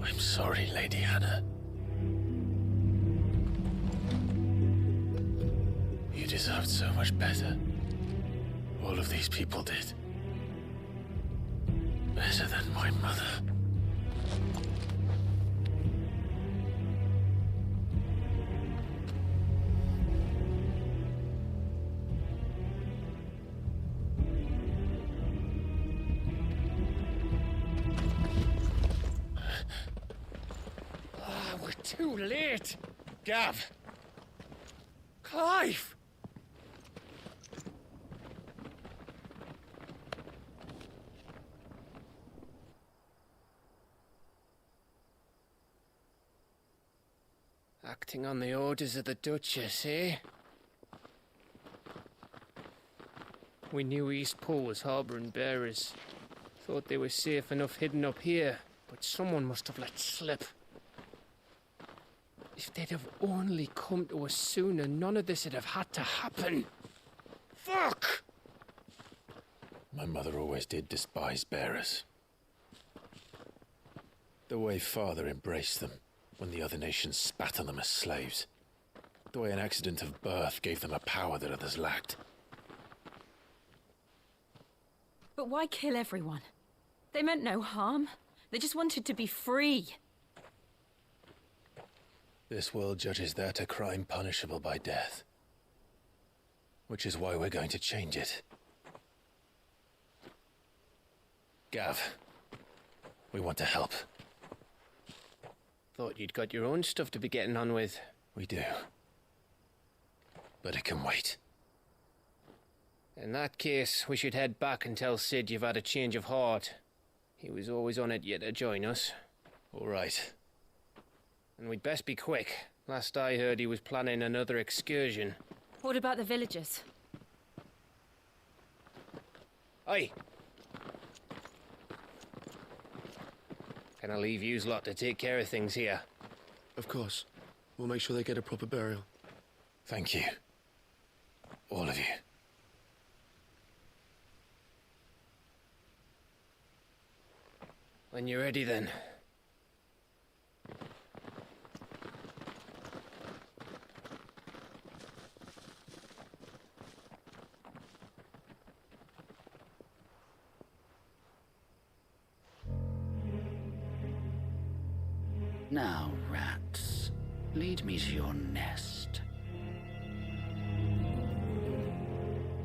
I'm sorry, Lady Hannah. You deserved so much better. All of these people did. Better than my mother. We're too late. Gav. Clive. Acting on the orders of the Duchess, eh? We knew East Pole was harbouring bearers. Thought they were safe enough hidden up here, but someone must have let slip. If they'd have only come to us sooner, none of this would have had to happen. Fuck! My mother always did despise bearers. The way Father embraced them when the other nations spat on them as slaves. The way an accident of birth gave them a power that others lacked. But why kill everyone? They meant no harm. They just wanted to be free. This world judges that a crime punishable by death. Which is why we're going to change it. Gav, we want to help. Thought you'd got your own stuff to be getting on with. We do. But it can wait. In that case, we should head back and tell Sid you've had a change of heart. He was always on it yet to join us. All right. And we'd best be quick. Last I heard, he was planning another excursion. What about the villagers? Aye. Can I leave yous lot to take care of things here? Of course. We'll make sure they get a proper burial. Thank you. All of you. When you're ready, then. Now, rats, lead me to your nest.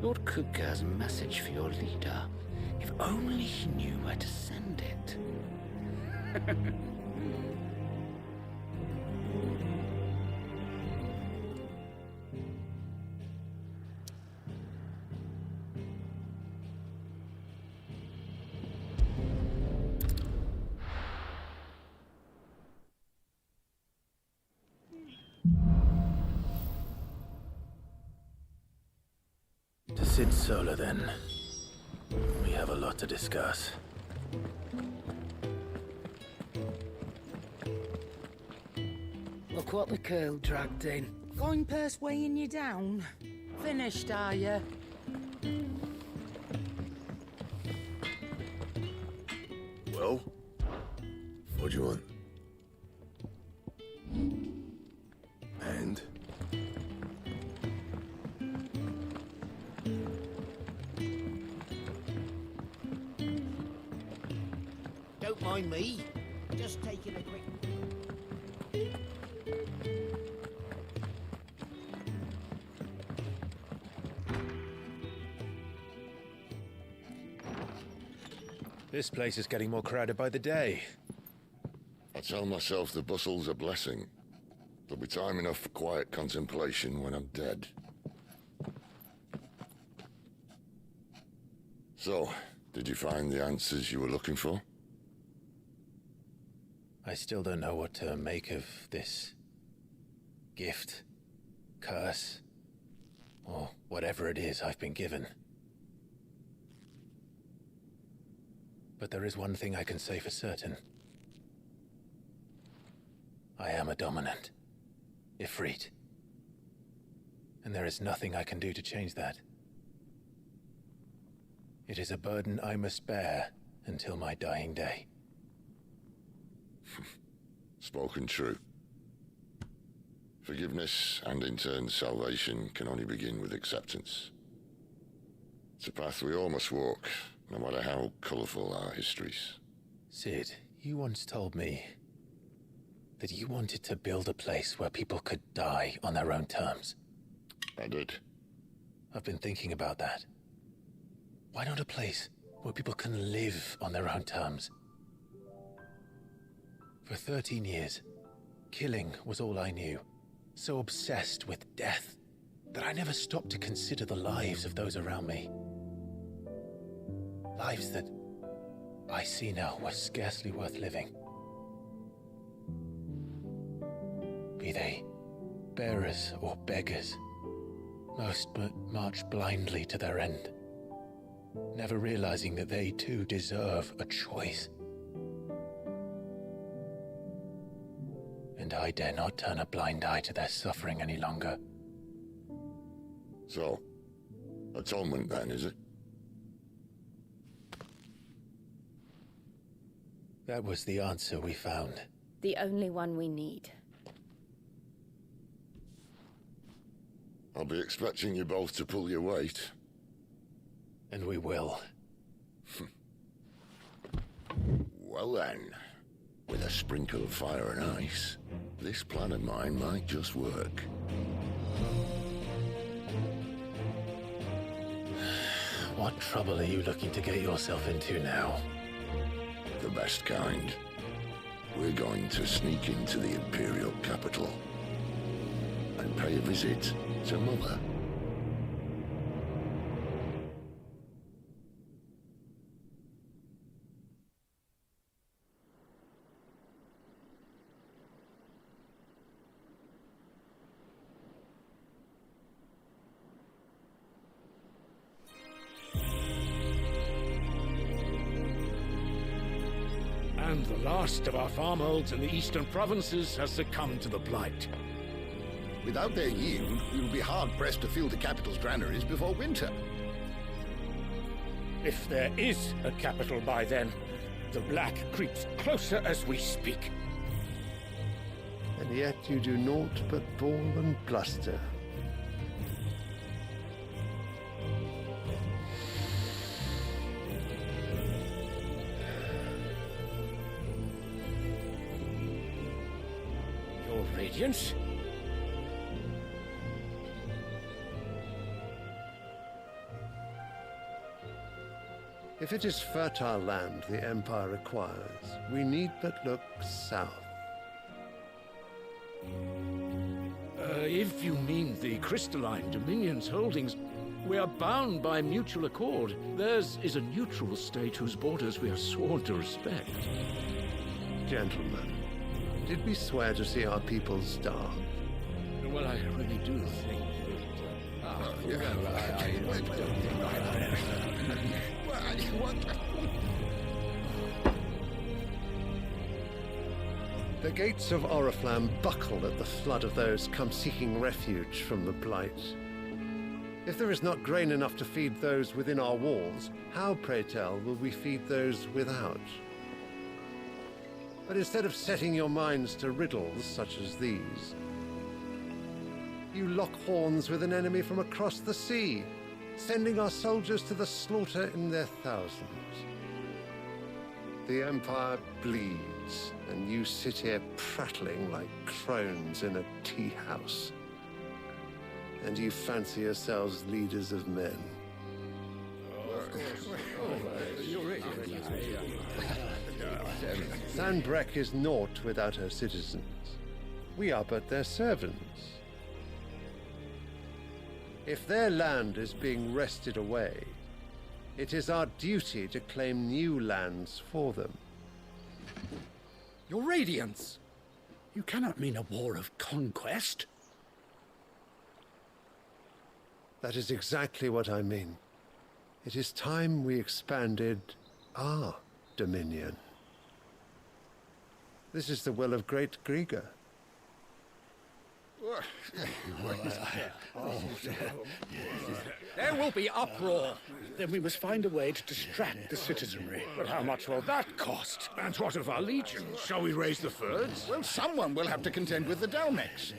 Lord Kuka's message for your leader. If only he knew where to send it. To Sid Solar, then. We have a lot to discuss. Look what the curl dragged in. Going purse weighing you down? Finished, are you? Well? What do you want? And? Don't mind me. Just taking a quick... This place is getting more crowded by the day. I tell myself the bustle's a blessing. There'll be time enough for quiet contemplation when I'm dead. So, did you find the answers you were looking for? I still don't know what to make of this gift, curse, or whatever it is I've been given. But there is one thing I can say for certain. I am a dominant, Ifrit. And there is nothing I can do to change that. It is a burden I must bear until my dying day. Spoken true. Forgiveness and in turn salvation can only begin with acceptance. It's a path we all must walk, no matter how colourful our histories. Sid, you once told me that you wanted to build a place where people could die on their own terms. I did. I've been thinking about that. Why not a place where people can live on their own terms? For 13 years, killing was all I knew. So obsessed with death that I never stopped to consider the lives of those around me. Lives that I see now were scarcely worth living. Be they bearers or beggars, most but march blindly to their end, never realizing that they too deserve a choice. And I dare not turn a blind eye to their suffering any longer. So, atonement then, is it? That was the answer we found. The only one we need. I'll be expecting you both to pull your weight. And we will. Well then, with a sprinkle of fire and ice, this plan of mine might just work. What trouble are you looking to get yourself into now? The best kind. We're going to sneak into the Imperial capital and pay a visit to Mother. And the last of our farmholds in the eastern provinces has succumbed to the blight. Without their yield, we will be hard-pressed to fill the capital's granaries before winter. If there is a capital by then, the black creeps closer as we speak. And yet you do naught but bawl and bluster. Your Radiance? If it is fertile land the Empire requires, we need but look south. If you mean the crystalline Dominion's holdings, we are bound by mutual accord. Theirs is a neutral state whose borders we are sworn to respect. Gentlemen, did we swear to see our people starve? Well, I really do think The gates of Oriflamme buckle at the flood of those come seeking refuge from the blight. If there is not grain enough to feed those within our walls, how, pray tell, will we feed those without? But instead of setting your minds to riddles such as these, you lock horns with an enemy from across the sea, sending our soldiers to the slaughter in their thousands. The Empire bleeds, and you sit here prattling like crones in a tea house. And you fancy yourselves leaders of men. Sandbreck is naught without her citizens. We are but their servants. If their land is being wrested away, it is our duty to claim new lands for them. Your Radiance! You cannot mean a war of conquest. That is exactly what I mean. It is time we expanded our dominion. This is the will of great Griga. There will be uproar. Then we must find a way to distract the citizenry. But how much will that cost? And what of our legions? Shall we raise the furs? Well, someone will have to contend with the Dalmex.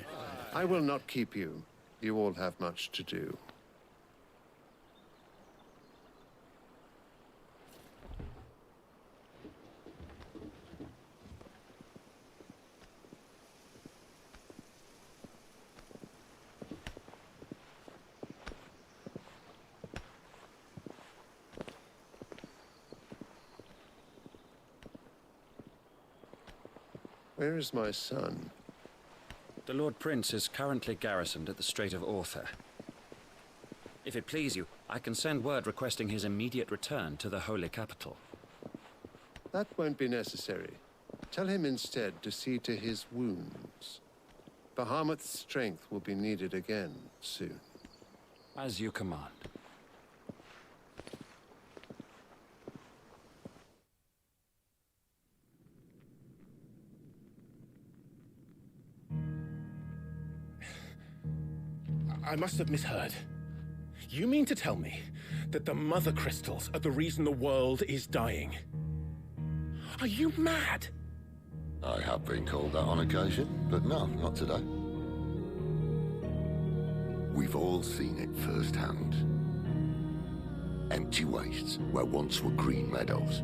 I will not keep you. You all have much to do. Where is my son? The Lord Prince is currently garrisoned at the Strait of Author. If it please you, I can send word requesting his immediate return to the Holy Capital. That won't be necessary. Tell him instead to see to his wounds. Bahamut's strength will be needed again soon. As you command. I must have misheard. You mean to tell me that the mother crystals are the reason the world is dying? Are you mad? I have been called that on occasion, but no, not today. We've all seen it firsthand. Empty wastes where once were green meadows.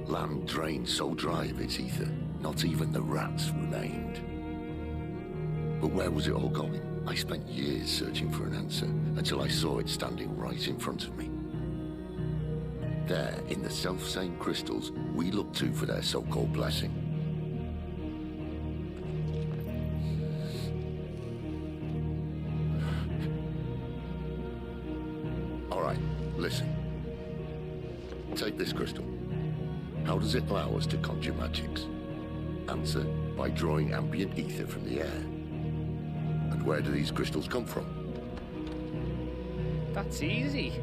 Land drained so dry of its ether, not even the rats remained. But where was it all going? I spent years searching for an answer until I saw it standing right in front of me. There, in the self-same crystals we look to for their so-called blessing. All right, listen. Take this crystal. How does it allow us to conjure magics? Answer, by drawing ambient ether from the air. And where do these crystals come from? That's easy.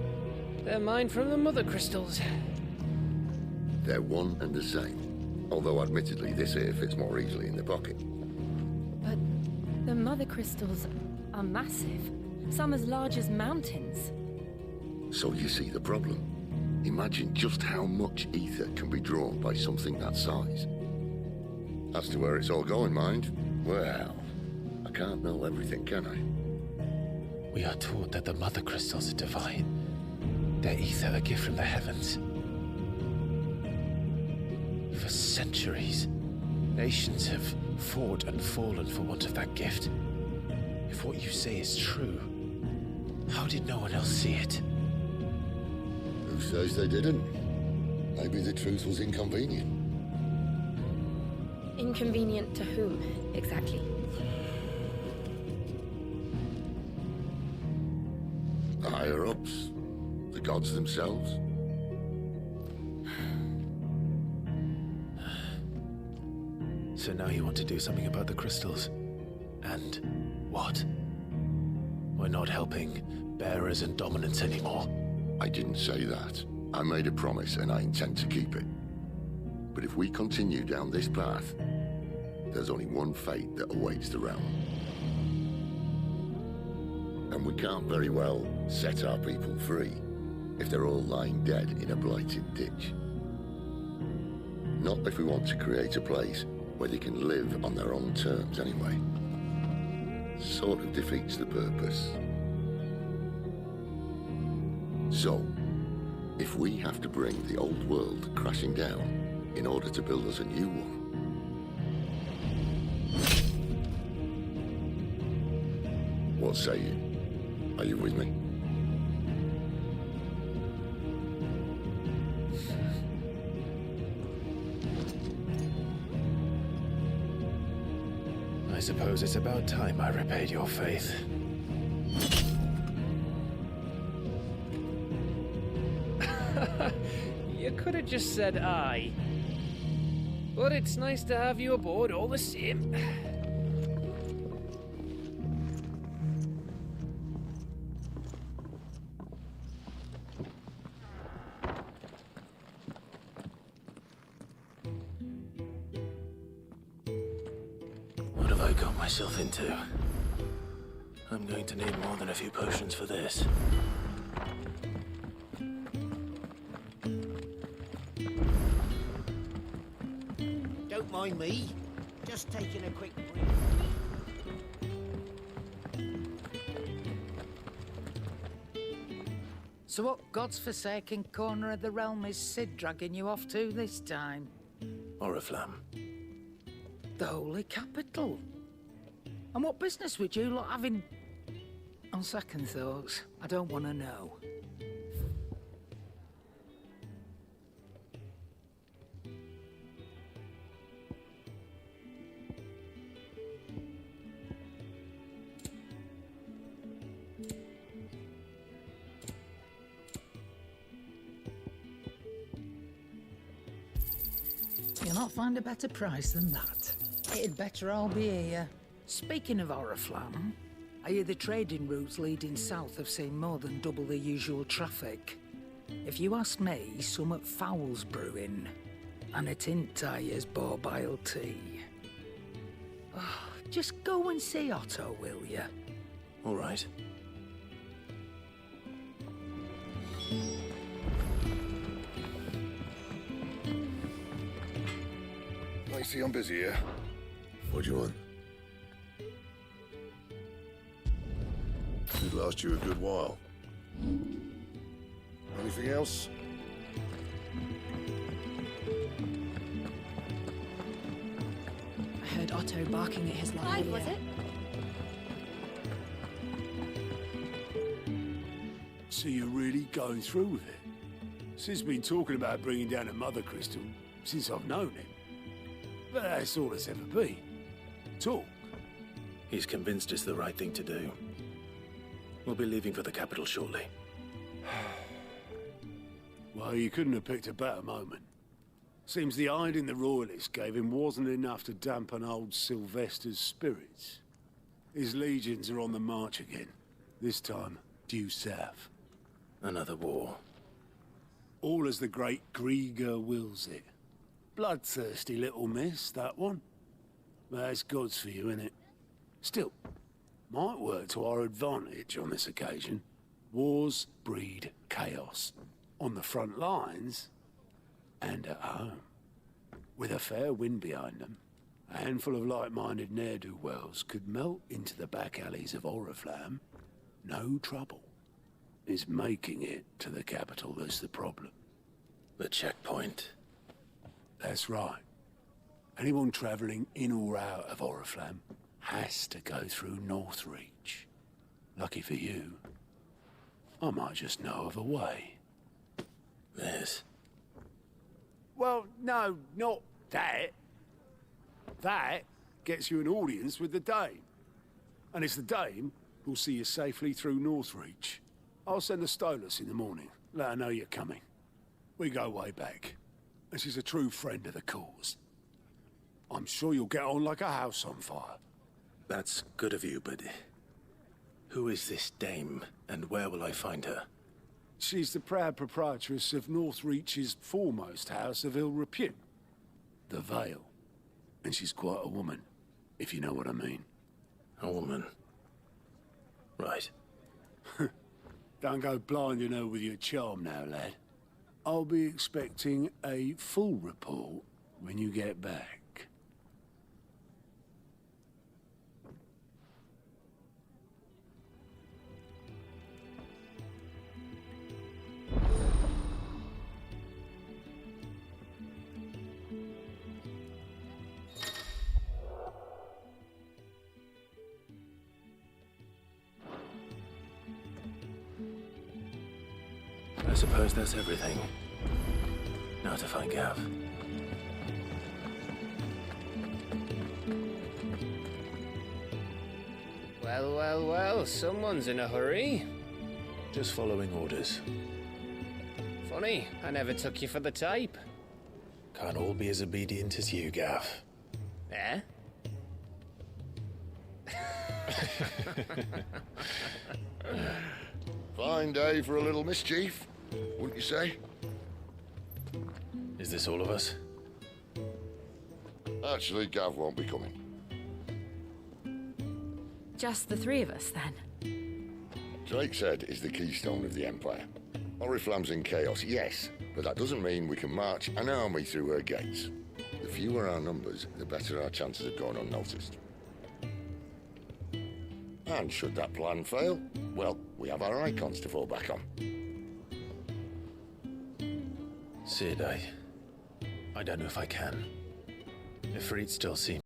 They're mine from the mother crystals. They're one and the same. Although admittedly this here fits more easily in the pocket. But the mother crystals are massive. Some as large as mountains. So you see the problem. Imagine just how much ether can be drawn by something that size. As to where it's all going, mind, well, I can't know everything, can I? We are taught that the mother crystals are divine. Their ether a gift from the heavens. For centuries, nations have fought and fallen for want of that gift. If what you say is true, how did no one else see it? Who says they didn't? Maybe the truth was inconvenient. Inconvenient to whom, exactly? The higher-ups, the gods themselves. So now you want to do something about the crystals. And what? We're not helping bearers and dominants anymore. I didn't say that. I made a promise and I intend to keep it. But if we continue down this path, there's only one fate that awaits the realm. And we can't very well set our people free if they're all lying dead in a blighted ditch. Not if we want to create a place where they can live on their own terms anyway. Sort of defeats the purpose. So, if we have to bring the old world crashing down in order to build us a new one, what say you? Are you with me? I suppose it's about time I repaid your faith. You could have just said aye. But it's nice to have you aboard all the same. What have I got myself into? I'm going to need more than a few potions for this. Don't mind me. Just taking a quick break. So what God's forsaken corner of the realm is Sid dragging you off to this time? Oriflamme. The Holy Capital. And what business would you lot have in... On second thoughts, I don't want to know. You'll not find a better price than that. It'd better all be here. Speaking of Oriflamme, I hear the trading routes leading south have seen more than double the usual traffic. If you ask me, summat foul's brewing. And a tint tires borbile tea. Oh, just go and see Otto, will you? All right. I see I'm busy here. What do you want? Could last you a good while. Anything else? I heard Otto barking at his light. Was it? So you're really going through with it? Sid's been talking about bringing down a mother crystal since I've known him. But that's all it's ever been. Talk. He's convinced it's the right thing to do. We'll be leaving for the capital shortly. Well, you couldn't have picked a better moment. Seems the hiding the royalists gave him wasn't enough to dampen old Sylvester's spirits. His legions are on the march again. This time, due south. Another war. All as the great Grieger wills it. Bloodthirsty little miss, that one. That's God's for you, innit? Still, might work to our advantage on this occasion. Wars breed chaos. On the front lines, and at home. With a fair wind behind them, a handful of like-minded ne'er-do-wells could melt into the back alleys of Oriflamme. No trouble. It's making it to the capital that's the problem. The checkpoint. That's right. Anyone travelling in or out of Oriflamme has to go through Northreach. Lucky for you, I might just know of a way. This? Well, no, not that. That gets you an audience with the Dame. And it's the Dame who'll see you safely through Northreach. I'll send the Stolas in the morning. Let her know you're coming. We go way back. And she's a true friend of the cause. I'm sure you'll get on like a house on fire. That's good of you, but... who is this Dame, and where will I find her? She's the proud proprietress of Northreach's foremost house of ill repute. The Vale. And she's quite a woman, if you know what I mean. A woman? Right. Don't go blinding her with your charm now, lad. I'll be expecting a full report when you get back. I suppose that's everything. Now to find Gav. Well, well, well, someone's in a hurry. Just following orders. Funny, I never took you for the type. Can't all be as obedient as you, Gav. Eh? Fine day for a little mischief, wouldn't you say? Is this all of us? Actually, Gav won't be coming. Just the three of us, then? Drake's Head is the keystone of the Empire. Oriflamme's in chaos, yes, but that doesn't mean we can march an army through her gates. The fewer our numbers, the better our chances of going unnoticed. And should that plan fail, well, we have our icons to fall back on. Sid, I don't know if I can. Ifrit still seems